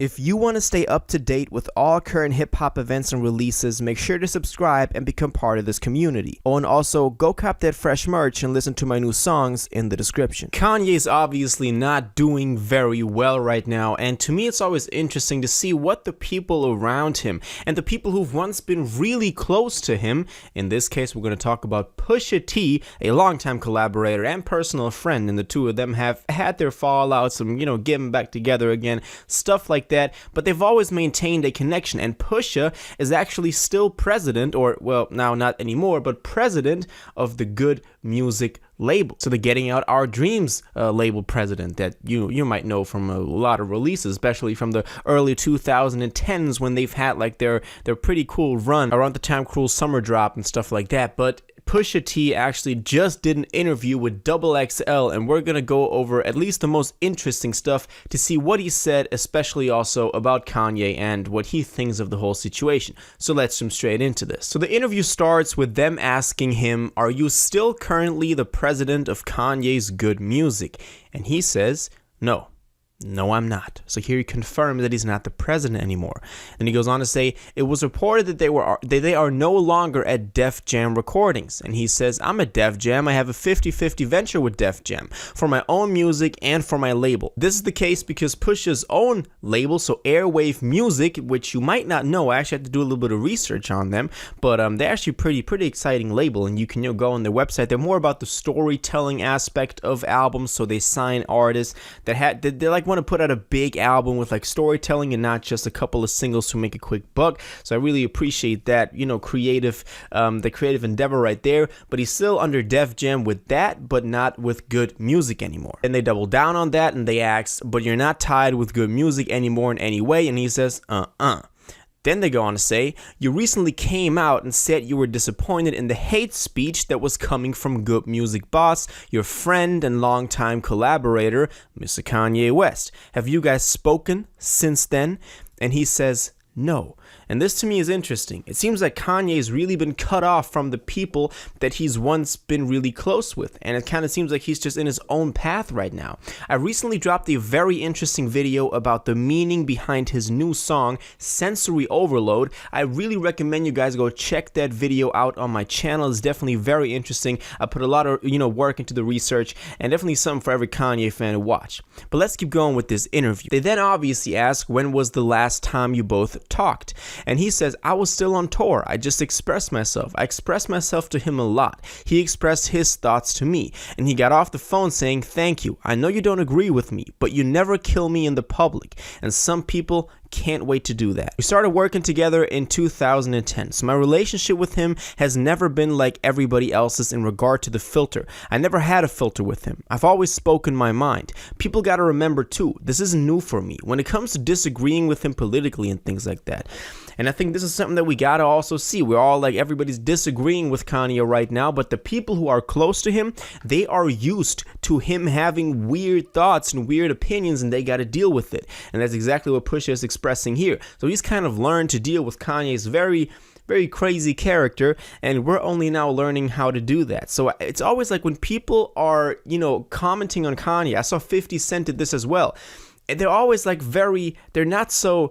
If you want to stay up to date with all current hip-hop events and releases, make sure to subscribe and become part of this community. Oh, and also, go cop that fresh merch and listen to my new songs in the description. Kanye is obviously not doing very well right now, and to me it's always interesting to see what the people around him, and the people who've once been really close to him, in this case we're going to talk about Pusha T, a longtime collaborator and personal friend, and the two of them have had their fallouts and, getting back together again, stuff like that, but they've always maintained a connection, and Pusha is actually still president, or well, now not anymore, but president of the G.O.O.D music label. So the Getting Out Our Dreams label president that you might know from a lot of releases, especially from the early 2010s when they've had like their pretty cool run around the time Cruel Summer dropped and stuff like that. But Pusha T actually just did an interview with XXL, and we're gonna go over at least the most interesting stuff to see what he said, especially also about Kanye and what he thinks of the whole situation. So let's jump straight into this. So the interview starts with them asking him, "Are you still currently the president of Kanye's G.O.O.D music?" And he says, "No. No, I'm not." So here he confirms that he's not the president anymore. And he goes on to say, "It was reported that they are no longer at Def Jam Recordings." And he says, "I'm at Def Jam. I have a 50-50 venture with Def Jam for my own music and for my label." This is the case because Pusha's own label, so Airwave Music, which you might not know, I actually had to do a little bit of research on them, but they're actually pretty exciting label, and you can go on their website. They're more about the storytelling aspect of albums, so they sign artists that they like want to put out a big album with like storytelling and not just a couple of singles to make a quick buck. So I really appreciate that, the creative endeavor right there. But he's still under Def Jam with that, but not with G.O.O.D music anymore. And they double down on that and they ask, "But you're not tied with G.O.O.D music anymore in any way?" And he says, Then they go on to say, "You recently came out and said you were disappointed in the hate speech that was coming from G.O.O.D music boss, your friend and longtime collaborator, Mr. Kanye West. Have you guys spoken since then?" And he says, "No." And this to me is interesting. It seems like Kanye's really been cut off from the people that he's once been really close with, and it kind of seems like he's just in his own path right now. I recently dropped a very interesting video about the meaning behind his new song, Sensory Overload. I really recommend you guys go check that video out on my channel. It's definitely very interesting. I put a lot of work into the research, and definitely something for every Kanye fan to watch. But let's keep going with this interview. They then obviously ask, "When was the last time you both talked?" And he says, "I was still on tour. I just expressed myself. I expressed myself to him a lot. He expressed his thoughts to me. And he got off the phone saying, 'Thank you. I know you don't agree with me, but you never kill me in the public.' And some people can't wait to do that." We started working together in 2010, so my relationship with him has never been like everybody else's in regard to the filter. I never had a filter with him. I've always spoken my mind. People gotta remember too, this isn't new for me when it comes to disagreeing with him politically and things like that. And I think this is something that we gotta also see. We're all like, everybody's disagreeing with Kanye right now, but the people who are close to him, they are used to him having weird thoughts and weird opinions, and they gotta deal with it. And that's exactly what Pusha is expressing here. So he's kind of learned to deal with Kanye's very crazy character, and we're only now learning how to do that. So it's always like when people are, commenting on Kanye, I saw 50 Cent did this as well. They're always like they're not so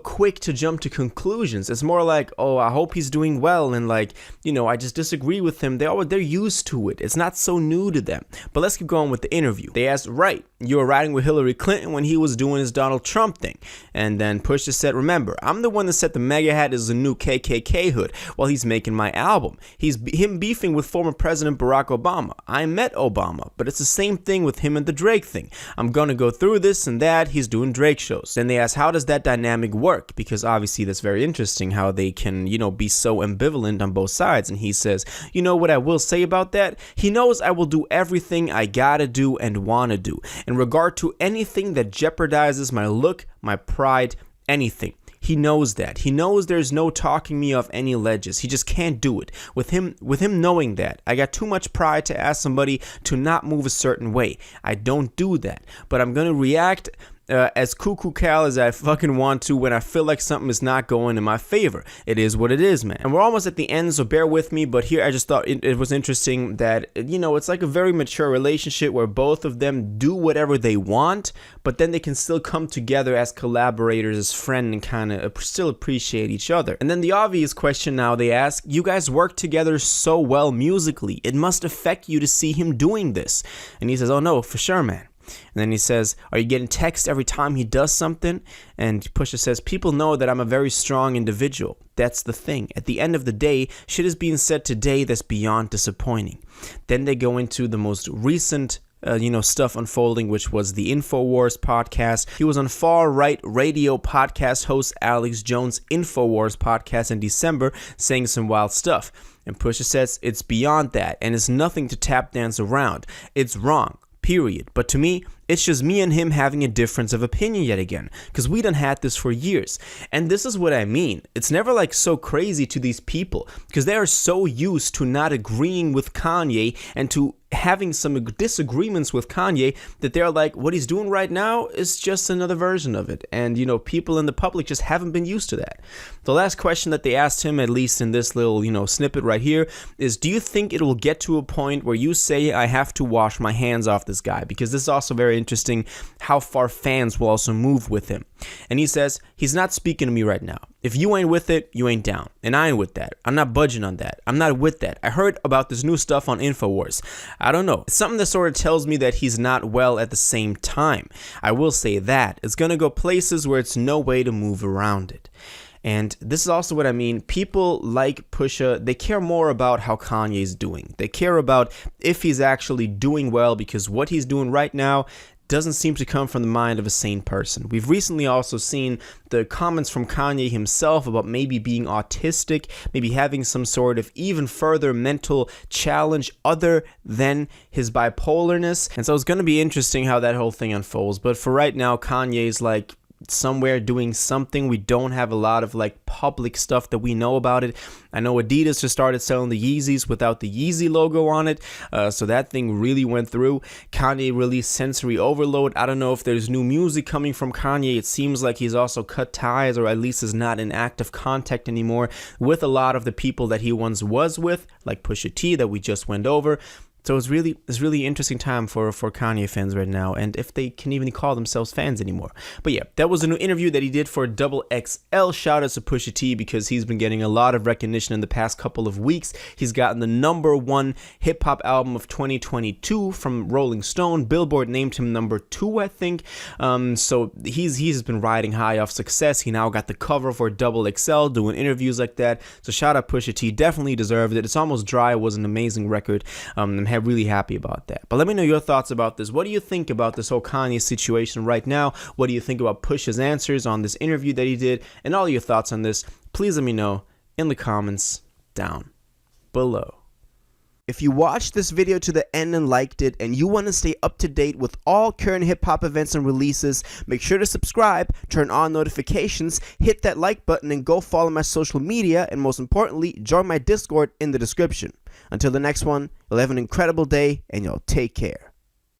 quick to jump to conclusions. It's more like, "Oh, I hope he's doing well," and like, I just disagree with him. They're used to it. It's not so new to them. But let's keep going with the interview. They asked, "Right, you were riding with Hillary Clinton when he was doing his Donald Trump thing." And then Pusha said, "Remember, I'm the one that said the MAGA hat is a new KKK hood while he's making my album. Him beefing with former President Barack Obama. I met Obama, but it's the same thing with him and the Drake thing. I'm gonna go through this and that. He's doing Drake shows." Then they asked, "How does that dynamic work?" Because obviously that's very interesting how they can, be so ambivalent on both sides. And he says, "You know what I will say about that? He knows I will do everything I gotta do and wanna do in regard to anything that jeopardizes my look, my pride, anything. He knows that. He knows there's no talking me off any ledges. He just can't do it. With him knowing that, I got too much pride to ask somebody to not move a certain way. I don't do that. But I'm going to react as cuckoo cal as I fucking want to when I feel like something is not going in my favor. It is what it is, man. And we're almost at the end, so bear with me, but here I just thought it was interesting that, you know, it's like a very mature relationship where both of them do whatever they want, but then they can still come together as collaborators, as friends, and kind of still appreciate each other. And then the obvious question now they ask, you guys work together so well musically, it must affect you to see him doing this. And he says, oh no, for sure, man. And then he says, are you getting text every time he does something? And Pusha says, people know that I'm a very strong individual. That's the thing. At the end of the day, shit is being said today that's beyond disappointing. Then they go into the most recent stuff unfolding, which was the InfoWars podcast. He was on far-right radio podcast host Alex Jones' InfoWars podcast in December, saying some wild stuff. And Pusha says, it's beyond that, and it's nothing to tap dance around. It's wrong. Period. But to me, it's just me and him having a difference of opinion yet again, because we done had this for years. And this is what I mean. It's never like so crazy to these people, because they are so used to not agreeing with Kanye and to having some disagreements with Kanye that they're like, what he's doing right now is just another version of it. And, you know, people in the public just haven't been used to that. The last question that they asked him, at least in this little, snippet right here, is, do you think it will get to a point where you say, I have to wash my hands off this guy? Because this is also very interesting how far fans will also move with him. And he says, he's not speaking to me right now. If you ain't with it, you ain't down. And I ain't with that. I'm not budging on that. I'm not with that. I heard about this new stuff on InfoWars. I don't know. It's something that sort of tells me that he's not well at the same time. I will say that. It's going to go places where it's no way to move around it. And this is also what I mean. People like Pusha, they care more about how Kanye's doing. They care about if he's actually doing well, because what he's doing right now doesn't seem to come from the mind of a sane person. We've recently also seen the comments from Kanye himself about maybe being autistic, maybe having some sort of even further mental challenge other than his bipolarness. And so it's going to be interesting how that whole thing unfolds. But for right now, Kanye's like somewhere doing something. We don't have a lot of like public stuff that we know about it. I know Adidas just started selling the Yeezys without the Yeezy logo on it, so that thing really went through. Kanye released Sensory Overload. I don't know if there's new music coming from Kanye. It seems like he's also cut ties, or at least is not in active contact anymore with a lot of the people that he once was with, like Pusha T that we just went over. So it's really interesting time for Kanye fans right now, and if they can even call themselves fans anymore. But yeah, that was a new interview that he did for XXL. Shout out to Pusha T, because he's been getting a lot of recognition in the past couple of weeks. He's gotten the #1 hip hop album of 2022 from Rolling Stone. Billboard named him #2, I think. So he's been riding high off success. He now got the cover for XXL, doing interviews like that. So shout out Pusha T, definitely deserved it. It's Almost Dry was an amazing record. I'm really happy about that. But let me know your thoughts about this. What do you think about this whole Kanye situation right now? What do you think about Pusha's answers on this interview that he did? And all your thoughts on this, please let me know in the comments down below. If you watched this video to the end and liked it, and you want to stay up to date with all current hip-hop events and releases, make sure to subscribe, turn on notifications, hit that like button, and go follow my social media, and most importantly, join my Discord in the description. Until the next one, you'll have an incredible day, and y'all take care.